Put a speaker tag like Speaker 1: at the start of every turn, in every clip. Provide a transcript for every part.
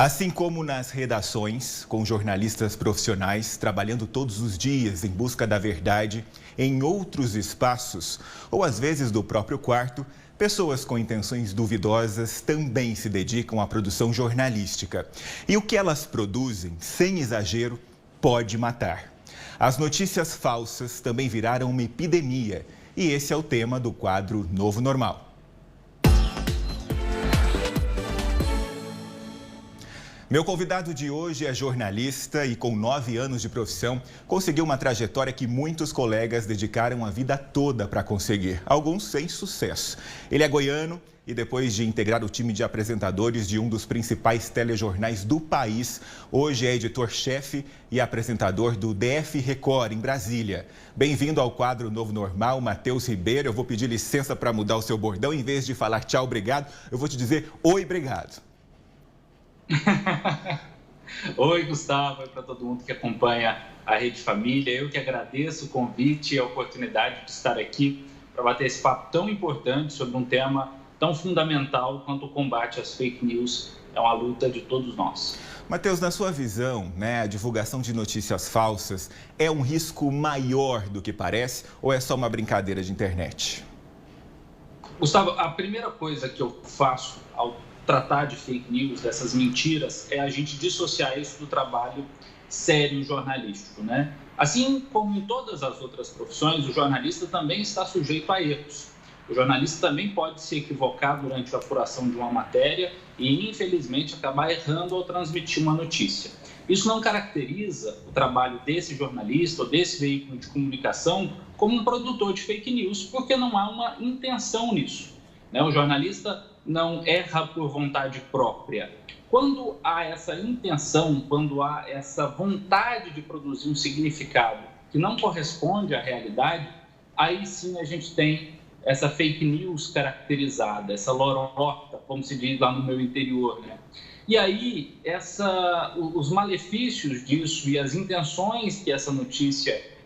Speaker 1: Assim como nas redações, com jornalistas profissionais trabalhando todos os dias em busca da verdade, em outros espaços, ou às vezes do próprio quarto, pessoas com intenções duvidosas também se dedicam à produção jornalística. E o que elas produzem, sem exagero, pode matar. As notícias falsas também viraram uma epidemia. E esse é o tema do quadro Novo Normal. Meu convidado de hoje é jornalista e, com 9 anos de profissão, conseguiu uma trajetória que muitos colegas dedicaram a vida toda para conseguir, alguns sem sucesso. Ele é goiano e, depois de integrar o time de apresentadores de um dos principais telejornais do país, hoje é editor-chefe e apresentador do DF Record, em Brasília. Bem-vindo ao quadro Novo Normal, Matheus Ribeiro. Eu vou pedir licença para mudar o seu bordão. Em vez de falar tchau, obrigado, eu vou te dizer oi, obrigado.
Speaker 2: Oi, Gustavo, e para todo mundo que acompanha a Rede Família. Eu que agradeço o convite e a oportunidade de estar aqui para bater esse papo tão importante sobre um tema tão fundamental quanto o combate às fake news. É uma luta de todos nós.
Speaker 1: Matheus, na sua visão, a divulgação de notícias falsas é um risco maior do que parece ou é só uma brincadeira de internet?
Speaker 2: Gustavo, a primeira coisa que eu faço ao tratar de fake news, dessas mentiras, é a gente dissociar isso do trabalho sério jornalístico, né? Assim como em todas as outras profissões, o jornalista também está sujeito a erros. O jornalista também pode se equivocar durante a apuração de uma matéria e, infelizmente, acabar errando ao transmitir uma notícia. Isso não caracteriza o trabalho desse jornalista ou desse veículo de comunicação como um produtor de fake news, porque não há uma intenção nisso, né? O jornalista não erra por vontade própria. Quando há essa intenção, quando há essa vontade de produzir um significado que não corresponde à realidade, aí sim a gente tem essa fake news caracterizada, essa lorota, como se diz lá no meu interior, né? E aí, os malefícios disso e as intenções que essa notícia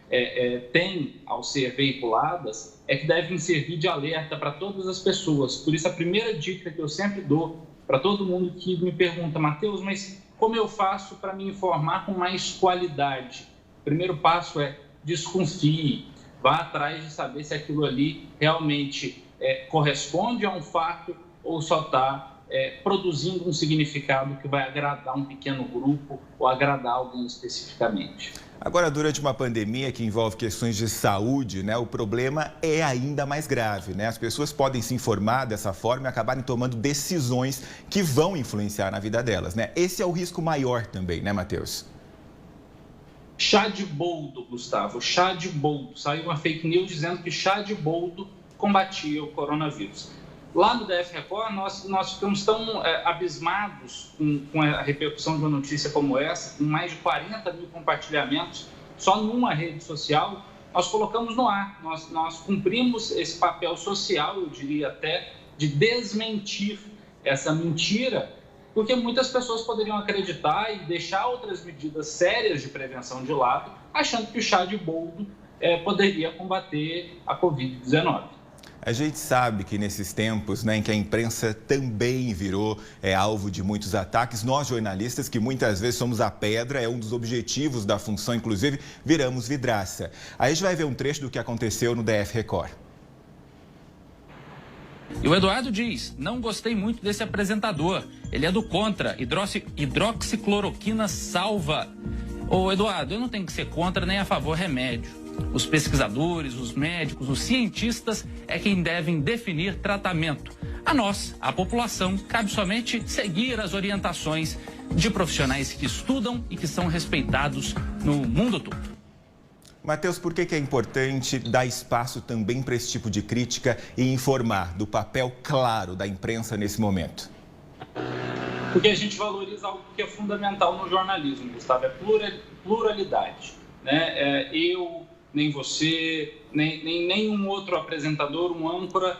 Speaker 2: tem ao ser veiculadas é que devem servir de alerta para todas as pessoas. Por isso, a primeira dica que eu sempre dou para todo mundo que me pergunta: Matheus, mas como eu faço para me informar com mais qualidade? O primeiro passo é desconfie, vá atrás de saber se aquilo ali realmente corresponde a um fato ou só está produzindo um significado que vai agradar um pequeno grupo ou agradar alguém especificamente.
Speaker 1: Agora, durante uma pandemia que envolve questões de saúde, o problema é ainda mais grave, As pessoas podem se informar dessa forma e acabarem tomando decisões que vão influenciar na vida delas, Esse é o risco maior também, Matheus?
Speaker 2: Chá de boldo, Gustavo, chá de boldo. Saiu uma fake news dizendo que chá de boldo combatia o coronavírus. Lá no DF Record, nós ficamos tão abismados com a repercussão de uma notícia como essa, com mais de 40 mil compartilhamentos só numa rede social. Nós colocamos no ar, nós cumprimos esse papel social, eu diria até, de desmentir essa mentira, porque muitas pessoas poderiam acreditar e deixar outras medidas sérias de prevenção de lado, achando que o chá de boldo poderia combater a Covid-19.
Speaker 1: A gente sabe que nesses tempos, em que a imprensa também virou alvo de muitos ataques, nós jornalistas, que muitas vezes somos a pedra, é um dos objetivos da função, inclusive, viramos vidraça. Aí a gente vai ver um trecho do que aconteceu no DF Record.
Speaker 3: E o Eduardo diz: não gostei muito desse apresentador, ele é do contra, hidroxicloroquina salva. Ô Eduardo, eu não tenho que ser contra nem a favor remédio. Os pesquisadores, os médicos, os cientistas é quem devem definir tratamento. A nós, a população, cabe somente seguir as orientações de profissionais que estudam e que são respeitados no mundo todo.
Speaker 1: Matheus, por que é importante dar espaço também para esse tipo de crítica e informar do papel claro da imprensa nesse momento?
Speaker 2: Porque a gente valoriza algo que é fundamental no jornalismo, Gustavo, é pluralidade, Eu, nem você, nem nenhum outro apresentador, um âncora,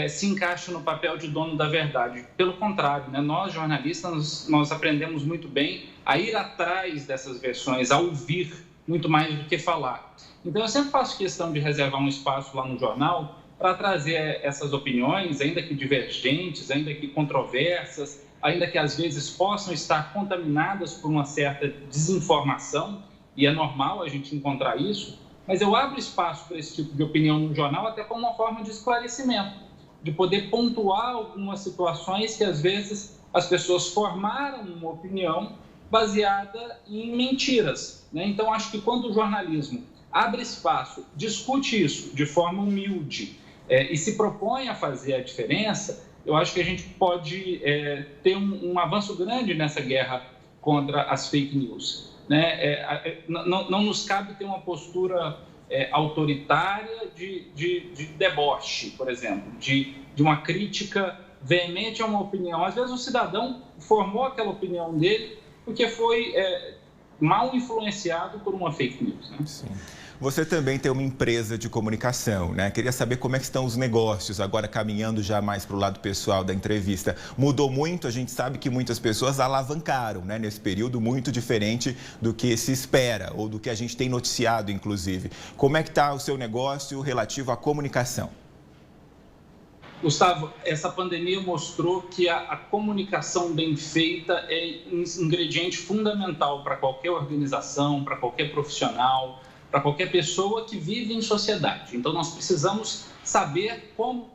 Speaker 2: se encaixa no papel de dono da verdade. Pelo contrário, nós jornalistas, nós aprendemos muito bem a ir atrás dessas versões, a ouvir muito mais do que falar. Então, eu sempre faço questão de reservar um espaço lá no jornal para trazer essas opiniões, ainda que divergentes, ainda que controversas, ainda que às vezes possam estar contaminadas por uma certa desinformação, e é normal a gente encontrar isso, mas eu abro espaço para esse tipo de opinião no jornal até como uma forma de esclarecimento, de poder pontuar algumas situações que às vezes as pessoas formaram uma opinião baseada em mentiras, né? Então, acho que quando o jornalismo abre espaço, discute isso de forma humilde e se propõe a fazer a diferença, eu acho que a gente pode ter um avanço grande nessa guerra contra as fake news, né? Não nos cabe ter uma postura autoritária de deboche, por exemplo, de uma crítica veemente a uma opinião. Às vezes o cidadão formou aquela opinião dele porque foi mal influenciado por uma fake news, né?
Speaker 1: Sim. Você também tem uma empresa de comunicação, né? Queria saber como é que estão os negócios, agora caminhando já mais para o lado pessoal da entrevista. Mudou muito, a gente sabe que muitas pessoas alavancaram, né? Nesse período muito diferente do que se espera, ou do que a gente tem noticiado, inclusive. Como é que está o seu negócio relativo à comunicação?
Speaker 2: Gustavo, essa pandemia mostrou que a comunicação bem feita é um ingrediente fundamental para qualquer organização, para qualquer profissional, para qualquer pessoa que vive em sociedade. Então, nós precisamos saber como...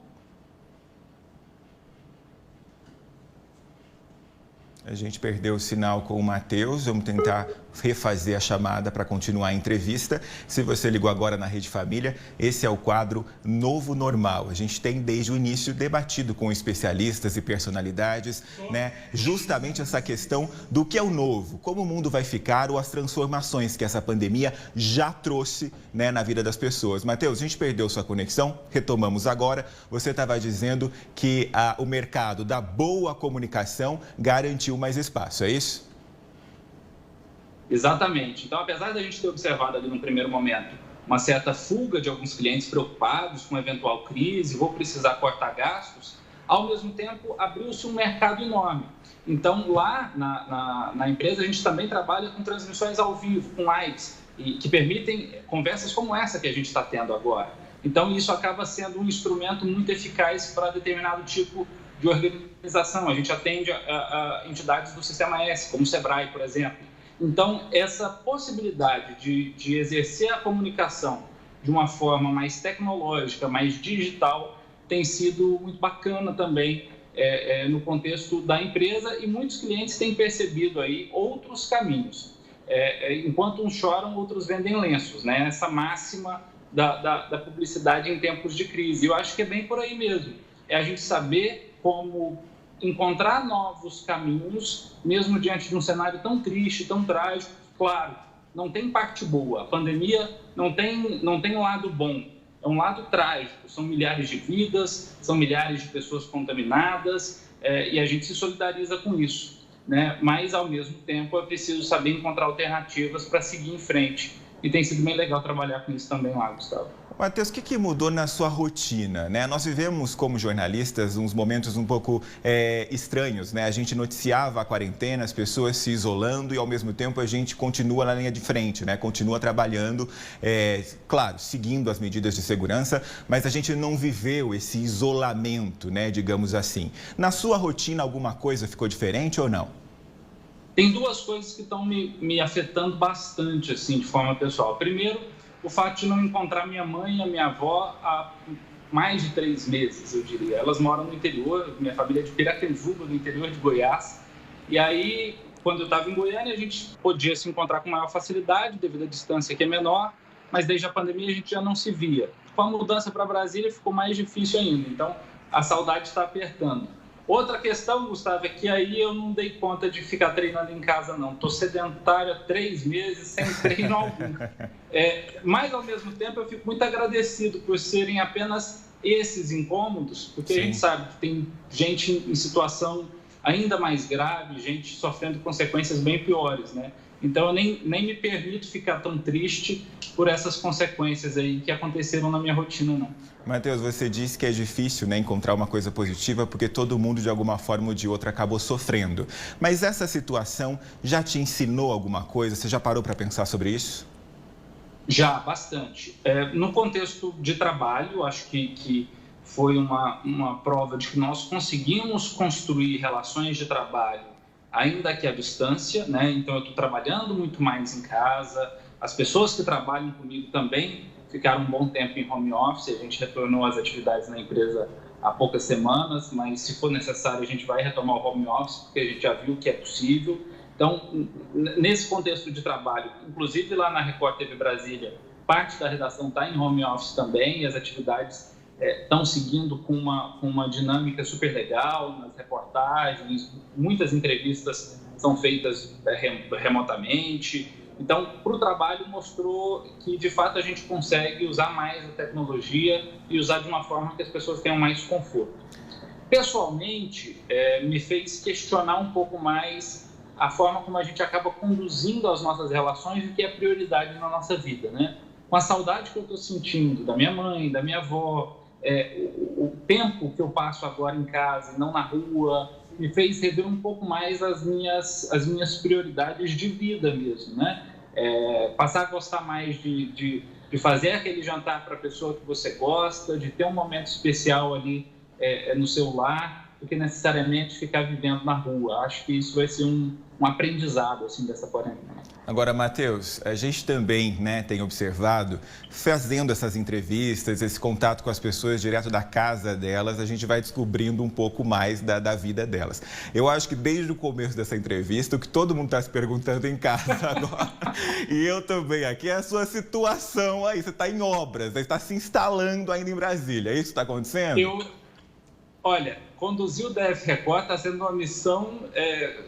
Speaker 1: A gente perdeu o sinal com o Matheus, vamos tentar refazer a chamada para continuar a entrevista. Se você ligou agora na Rede Família, esse é o quadro Novo Normal. A gente tem desde o início debatido com especialistas e personalidades, né, justamente essa questão do que é o novo, como o mundo vai ficar ou as transformações que essa pandemia já trouxe, né, na vida das pessoas. Matheus, a gente perdeu sua conexão, retomamos agora. Você estava dizendo que o mercado da boa comunicação garantiu mais espaço, é isso?
Speaker 2: Exatamente. Então, apesar da gente ter observado ali no primeiro momento uma certa fuga de alguns clientes preocupados com eventual crise, vou precisar cortar gastos, ao mesmo tempo abriu-se um mercado enorme. Então, lá na empresa, a gente também trabalha com transmissões ao vivo, com lives, que permitem conversas como essa que a gente está tendo agora. Então, isso acaba sendo um instrumento muito eficaz para determinado tipo de organização. A gente atende a entidades do Sistema S, como o Sebrae, por exemplo. Então, essa possibilidade de exercer a comunicação de uma forma mais tecnológica, mais digital, tem sido muito bacana também no contexto da empresa, e muitos clientes têm percebido aí outros caminhos. Enquanto uns choram, outros vendem lenços, né? Essa máxima da publicidade em tempos de crise. Eu acho que é bem por aí mesmo. É a gente saber como encontrar novos caminhos, mesmo diante de um cenário tão triste, tão trágico. Claro, não tem parte boa. A pandemia não tem um lado bom, é um lado trágico. São milhares de vidas, são milhares de pessoas contaminadas, e a gente se solidariza com isso, né? Mas, ao mesmo tempo, é preciso saber encontrar alternativas para seguir em frente. E tem sido bem legal trabalhar com isso também lá, Gustavo.
Speaker 1: Matheus, o que mudou na sua rotina, né? Nós vivemos, como jornalistas, uns momentos um pouco estranhos, né? A gente noticiava a quarentena, as pessoas se isolando, e, ao mesmo tempo, a gente continua na linha de frente, né? Continua trabalhando, claro, seguindo as medidas de segurança, mas a gente não viveu esse isolamento, né? Digamos assim. Na sua rotina, alguma coisa ficou diferente ou não?
Speaker 2: Tem duas coisas que estão me afetando bastante, assim, de forma pessoal. Primeiro, o fato de não encontrar minha mãe e a minha avó há mais de 3 meses, eu diria. Elas moram no interior, minha família é de Piracanjuba, no interior de Goiás. E aí, quando eu estava em Goiânia, a gente podia se encontrar com maior facilidade, devido à distância que é menor, mas desde a pandemia a gente já não se via. Com a mudança para Brasília ficou mais difícil ainda, então a saudade está apertando. Outra questão, Gustavo, é que aí eu não dei conta de ficar treinando em casa, não. Estou sedentário há 3 meses, sem treino algum. Mas, ao mesmo tempo, eu fico muito agradecido por serem apenas esses incômodos, porque Sim. A gente sabe que tem gente em situação ainda mais grave, gente sofrendo consequências bem piores, né? Então, eu nem me permito ficar tão triste por essas consequências aí que aconteceram na minha rotina, não.
Speaker 1: Matheus, você disse que é difícil, né, encontrar uma coisa positiva porque todo mundo, de alguma forma ou de outra, acabou sofrendo. Mas essa situação já te ensinou alguma coisa? Você já parou para pensar sobre isso?
Speaker 2: Já, bastante. No contexto de trabalho, acho que foi uma prova de que nós conseguimos construir relações de trabalho, ainda que à distância, né? Então, eu estou trabalhando muito mais em casa, as pessoas que trabalham comigo também ficaram um bom tempo em home office, a gente retornou às atividades na empresa há poucas semanas, mas se for necessário a gente vai retomar o home office, porque a gente já viu que é possível. Então, nesse contexto de trabalho, inclusive lá na Record TV Brasília, parte da redação está em home office também, e as atividades estão seguindo com uma dinâmica super legal nas reportagens, muitas entrevistas são feitas remotamente. Então, para o trabalho, mostrou que, de fato, a gente consegue usar mais a tecnologia e usar de uma forma que as pessoas tenham mais conforto. Pessoalmente, me fez questionar um pouco mais a forma como a gente acaba conduzindo as nossas relações e o que é prioridade na nossa vida, né? Com a saudade que eu estou sentindo da minha mãe, da minha avó, o tempo que eu passo agora em casa e não na rua, me fez rever um pouco mais as minhas prioridades de vida mesmo, né? Passar a gostar mais de fazer aquele jantar para a pessoa que você gosta, de ter um momento especial ali no seu lar, do que necessariamente ficar vivendo na rua. Acho que isso vai ser um aprendizado assim, dessa quarentena.
Speaker 1: Agora, Matheus, a gente também, né, tem observado, fazendo essas entrevistas, esse contato com as pessoas direto da casa delas, a gente vai descobrindo um pouco mais da vida delas. Eu acho que desde o começo dessa entrevista, o que todo mundo está se perguntando em casa agora, e eu também aqui, é a sua situação aí. Você está em obras, você está se instalando ainda em Brasília. É isso que está acontecendo?
Speaker 2: Olha, conduzir o DF Record está sendo uma missão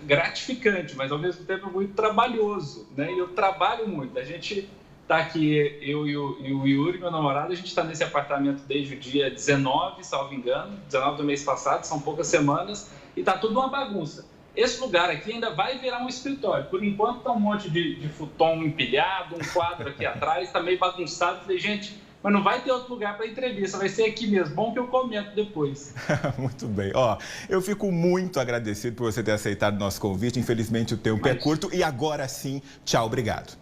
Speaker 2: gratificante, mas ao mesmo tempo muito trabalhoso, né? E eu trabalho muito. A gente está aqui, eu e o Yuri, meu namorado, a gente está nesse apartamento desde o dia 19, salvo engano, 19 do mês passado, são poucas semanas, e está tudo uma bagunça. Esse lugar aqui ainda vai virar um escritório. Por enquanto está um monte de futon empilhado, um quadro aqui atrás, está meio bagunçado. Falei, gente, mas não vai ter outro lugar para entrevista, vai ser aqui mesmo. Bom que eu comento depois.
Speaker 1: Muito bem. Ó, eu fico muito agradecido por você ter aceitado o nosso convite. Infelizmente o tempo é curto e agora sim, tchau, obrigado.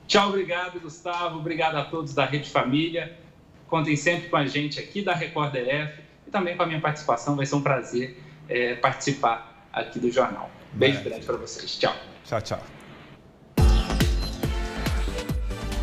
Speaker 2: Tchau, obrigado, Gustavo. Obrigado a todos da Rede Família. Contem sempre com a gente aqui da Record DF e também com a minha participação. Vai ser um prazer participar aqui do jornal. Beijo grande para vocês. Tchau.
Speaker 1: Tchau, tchau.